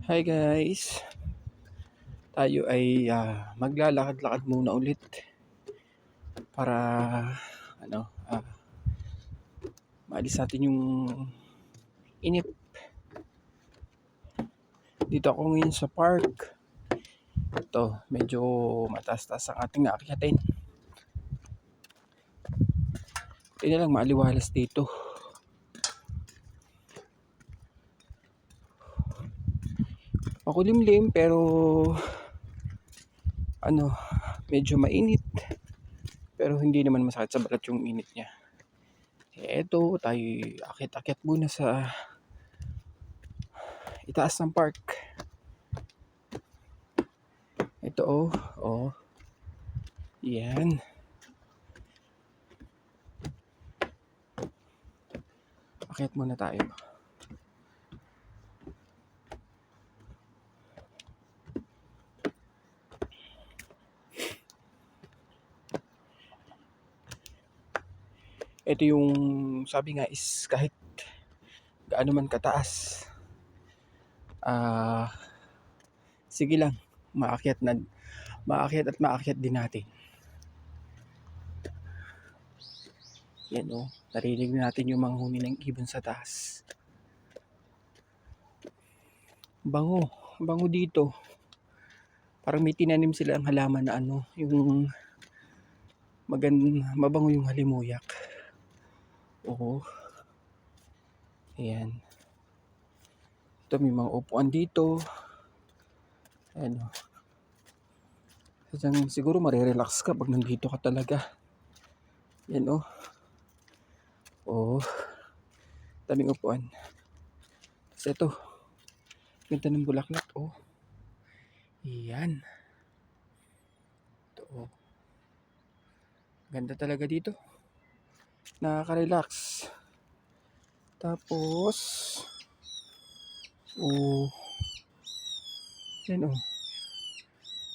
Hi guys, tayo ay maglalakad-lakad muna ulit para ano, maalis natin yung inip. Dito ako ngayon sa park. Ito, medyo mataas-taas ang ating aakyatin. Hindi lang maaliwalas dito. Makulimlim pero medyo mainit. Pero hindi naman masakit sa balat yung init niya. Eto, tayo akit-akit muna sa itaas ng park. Ito oh. Yan. Akit muna tayo. Ito yung sabi nga is kahit gaano man kataas, sige lang, maakyat at maakyat din natin. Yan narinig natin yung mga huni ng ibon sa taas. Bango dito. Parang may tinanim sila ang halaman na yung mabango yung halimuyak. Oo. Ayan. Ito may mga upuan dito. Ayan siguro marirelax ka pag nandito ka talaga. Yan daming upuan. Tapos ito, ganda ng bulaklak Yan. Ito ganda talaga dito. Nakaka-relax. Tapos yan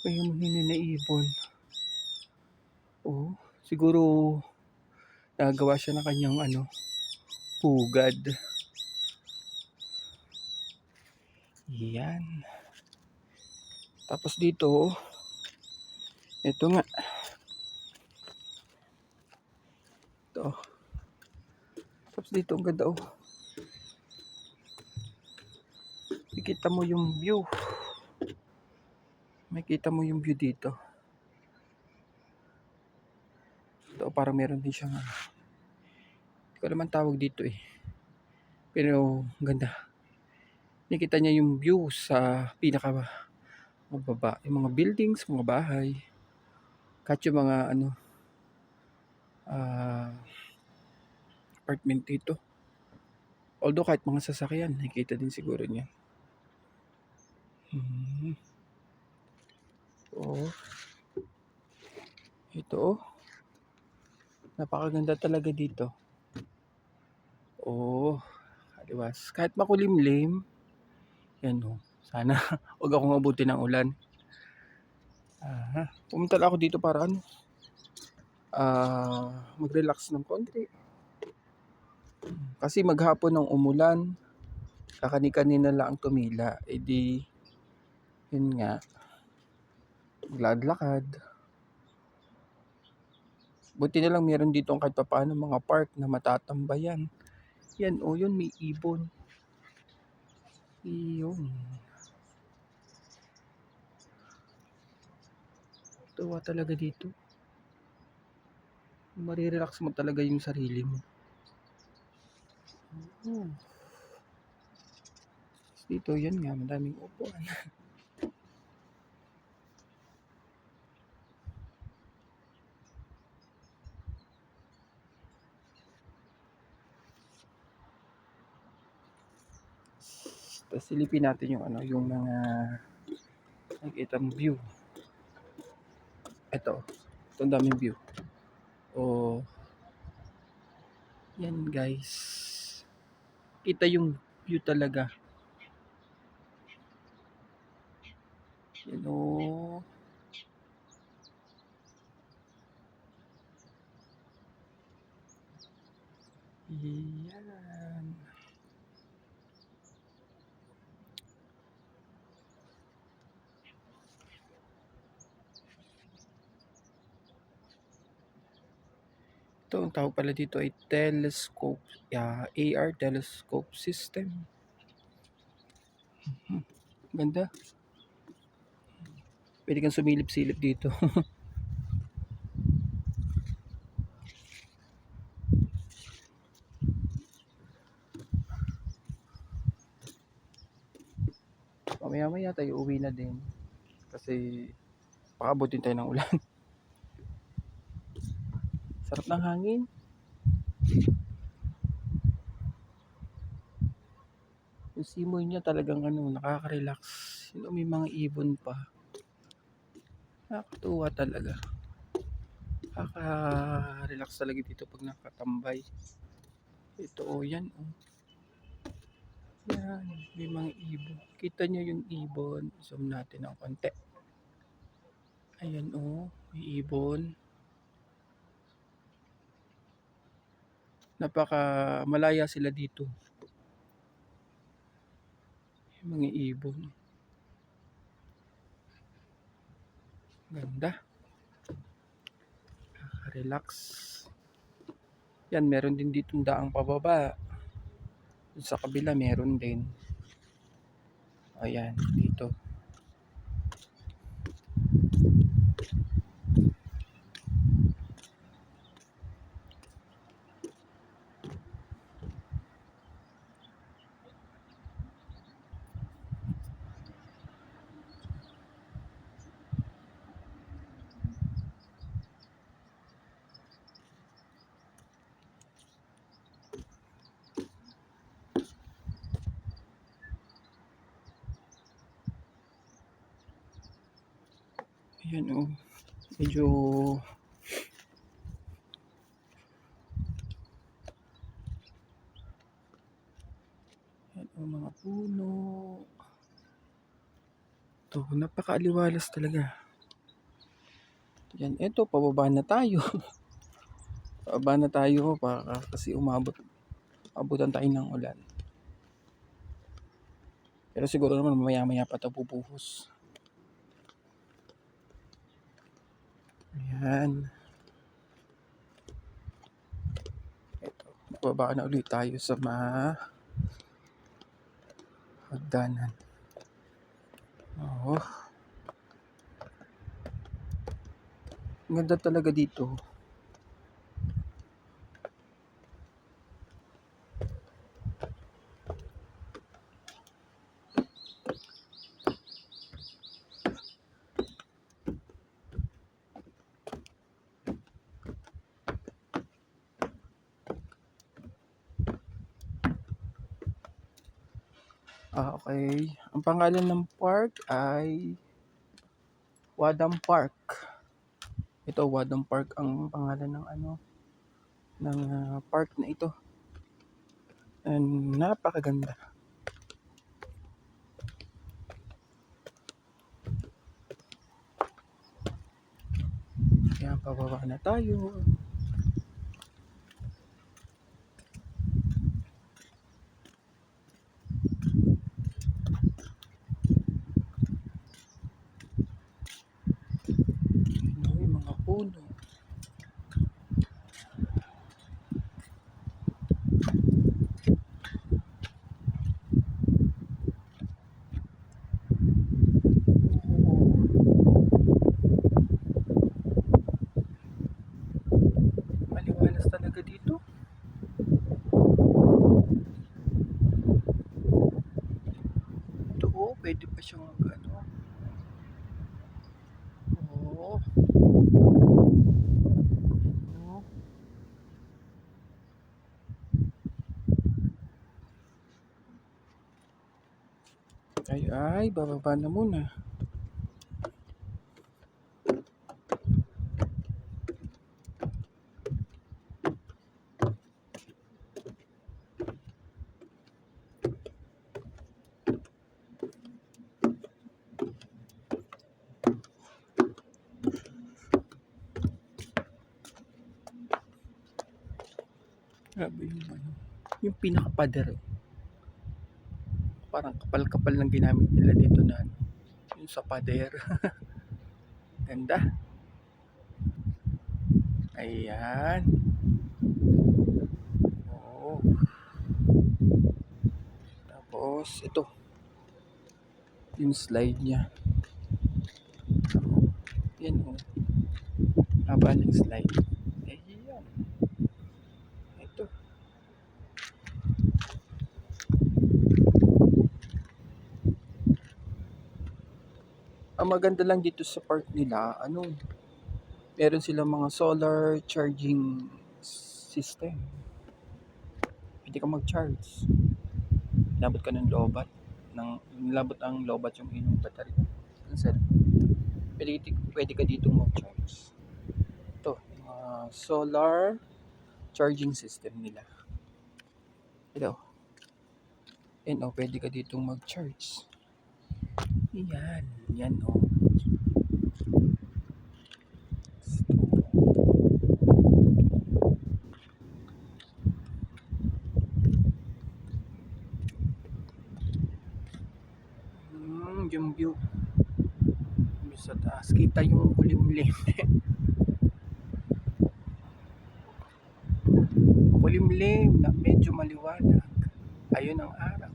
may mahina na ibon. Siguro nagawa siya ng kanyang pugad. Yan. Tapos dito, ito nga. Ito. Tapos dito ang ganda Makikita mo yung view. Makikita mo yung view dito. Ito parang meron din siyang hindi ko naman tawag dito pero ganda. Nakita niya yung view sa pinaka mababa, yung mga buildings, mga bahay, kahit yung mga apartment dito. Although kahit mga sasakyan, nakikita din siguro niya. Ito napakaganda talaga dito. Kaliwas. Kahit makulimlim, yan sana huwag akong abutin ng ulan. Pumunta ako dito para mag-relax ng konti. Kasi maghapon ng umulan, kakani-kanina lang tumila. Yun nga, maglakad. Buti na lang meron dito kahit papaano mga park na matatambayan. Yan yun may ibon. Iyon. Tuwa talaga dito. Marirelax mo talaga yung sarili mo. Dito yan nga, madaming upuan. Tapos silipin natin yung mga nakikita mong view. Ito ang daming view. Yan guys. Kita yung view talaga. Yan Yan. Ito, ang tawag pala dito ay telescope, AR telescope system. Ganda. Pwede kang sumilip-silip dito. Mamaya-maya tayo uwi na din. Kasi pakabutin tayo ng ulan. Sarap ng hangin. Yung simoy niya talagang nakaka-relax. May mga ibon pa. Nakakatuwa talaga. Nakaka-relax talaga dito pag nakatambay. Ito yan Yan, may mga ibon. Kita nyo yung ibon. Zoom natin ng konti. Ayan may ibon. Napaka malaya sila dito. Yung mga ibon. Ganda. Relax. Yan, meron din dito daang pababa. Sa kabila meron din. Ayan, dito. Ayan medyo ayan mga puno. Ito, napakaaliwalas talaga. Yan, eto, pababa na tayo. Pababa na tayo kasi abutan tayo ng ulan. Pero siguro naman mamaya-maya pa ito pupuhos. Ayan. Ito, bababa na ulit tayo sa hagdanan. Ganda talaga dito. Okay. Ang pangalan ng park ay Wadam Park. Ito, Wadam Park ang pangalan ng park na ito. And napakaganda. Kaya pababa na tayo. May mga puno. Maliwalas talaga dito. Ito pwede pa siyang ay bababa na muna. Grabe yung pinaka-pader. Parang kapal-kapal lang ginamit nila dito na yung sa pader. Ganda. Ayan. Tapos, ito. Yung slide niya. Yan o. Haba ng slide. Ayan. Ito. Ang maganda lang dito sa park nila, meron silang mga solar charging system. Pwede ka mag-charge. Labot ka ng lobat. Labot ang lobat yung inyong baterya. Pwede ka dito mag-charge. Ito, solar charging system nila. Ito. Yan o, pwede ka dito mag-charge. Yan. Yan o. Yung view sa taas, kita yung kulimlim. Kulimlim na medyo maliwanag. Ayun ang araw.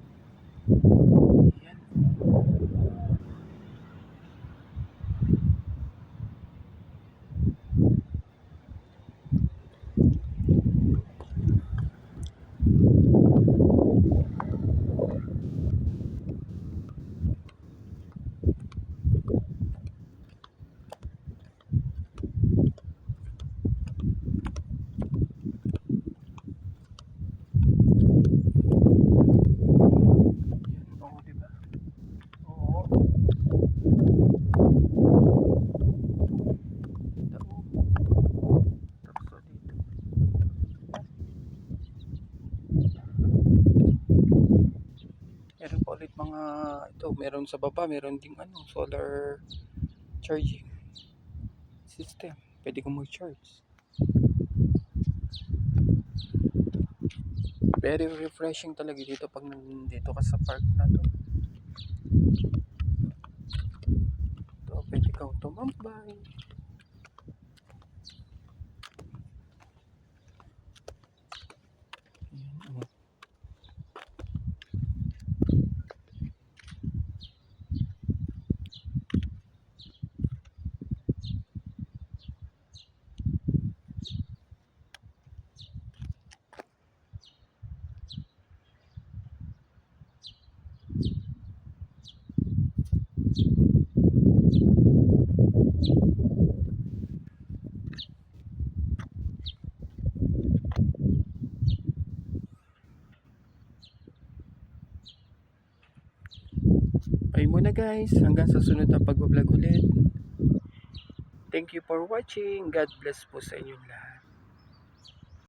Yan. Meron pa ulit mga meron sa baba, meron ding solar charging system. Pwede kang mag-charge. Very refreshing talaga dito pag nandito ka sa park na to. Pwede kang tumambay. Bye muna guys, hanggang sa sunod na pag-vlog ulit. Thank you for watching. God bless po sa inyong lahat.